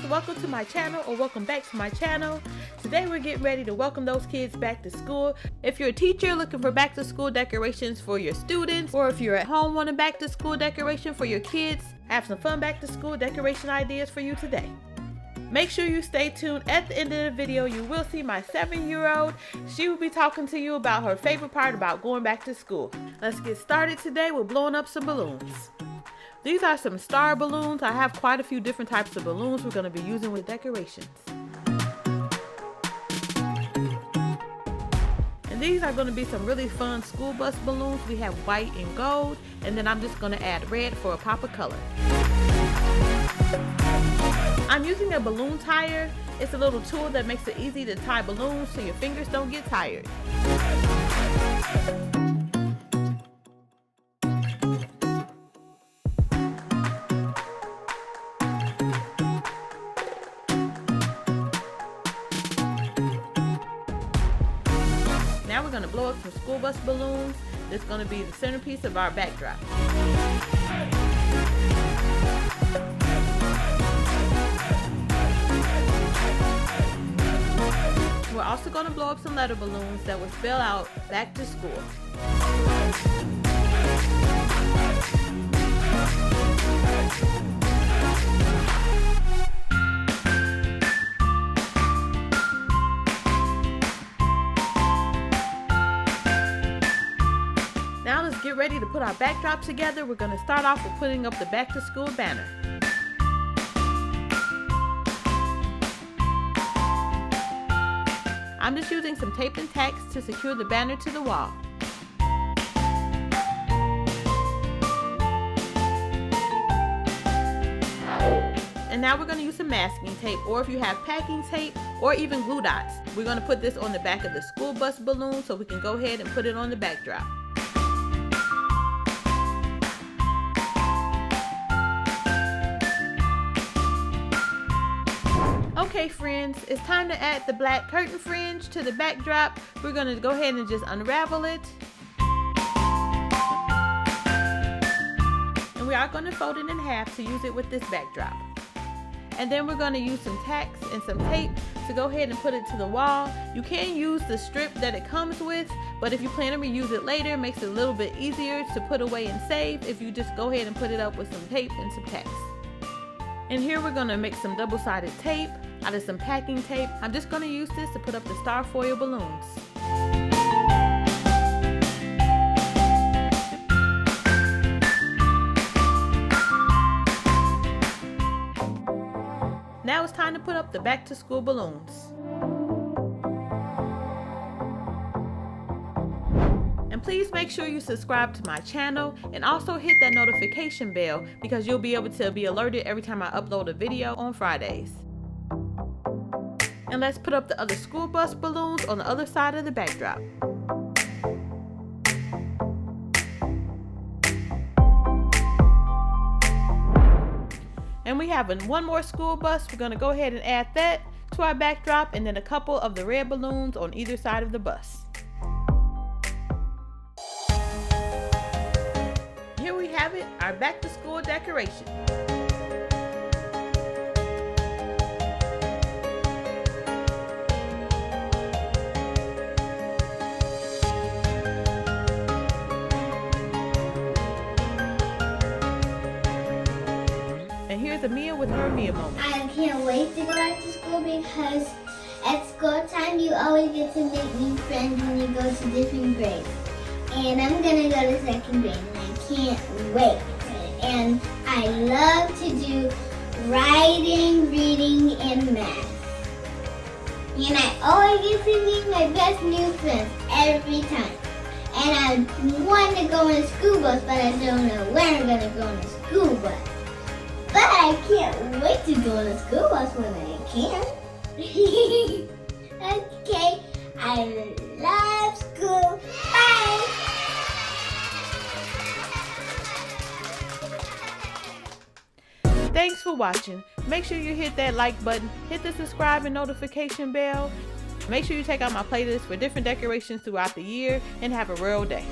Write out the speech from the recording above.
welcome to my channel, or welcome back to my channel. Today we're getting ready to welcome those kids back to school. If you're a teacher looking for back to school decorations for your students, or if you're at home wanting back to school decoration for your kids, I have some fun back to school decoration ideas for you today. Make sure you stay tuned. At the end of the video, you will see my 7-year-old. She will be talking to you about her favorite part about going back to school. Let's get started today with blowing up some balloons. These are some star balloons. I have quite a few different types of balloons we're going to be using with decorations. And these are going to be some really fun school bus balloons. We have white and gold, and then I'm just going to add red for a pop of color. I'm using a balloon tire. It's a little tool that makes it easy to tie balloons so your fingers don't get tired. Now we're going to blow up some school bus balloons. This is going to be the centerpiece of our backdrop. We're also going to blow up some letter balloons that will spell out back to school. Now let's get ready to put our backdrop together. We're going to start off with putting up the back to school banner. I'm just using some tape and tacks to secure the banner to the wall. And now we're going to use some masking tape, or if you have packing tape, or even glue dots. We're going to put this on the back of the school bus balloon so we can go ahead and put it on the backdrop. Okay friends, it's time to add the black curtain fringe to the backdrop. We're going to go ahead and just unravel it. And we are going to fold it in half to use it with this backdrop. And then we're going to use some tacks and some tape to go ahead and put it to the wall. You can use the strip that it comes with, but if you plan to reuse it later, it makes it a little bit easier to put away and save if you just go ahead and put it up with some tape and some tacks. And here we're going to make some double-sided tape out of some packing tape. I'm just going to use this to put up the star foil balloons. Now it's time to put up the back to school balloons. And please make sure you subscribe to my channel and also hit that notification bell because you'll be able to be alerted every time I upload a video on Fridays. And let's put up the other school bus balloons on the other side of the backdrop. And we have one more school bus. We're going to go ahead and add that to our backdrop, and then a couple of the red balloons on either side of the bus. Here we have it, our back to school decoration. And here's Amia with her Mia moment. I can't wait to go back to school because at school time you always get to make new friends when you go to different grades. And I'm going to go to second grade and I can't wait. And I love to do writing, reading, and math. And I always get to meet my best new friends every time. And I want to go on a school bus, but I don't know where I'm going to go on a school bus. But I can't wait to go on a school bus when I can. Okay, I love school. Bye! Thanks for watching. Make sure you hit that like button, hit the subscribe and notification bell. Make sure you check out my playlist for different decorations throughout the year, and have a real day.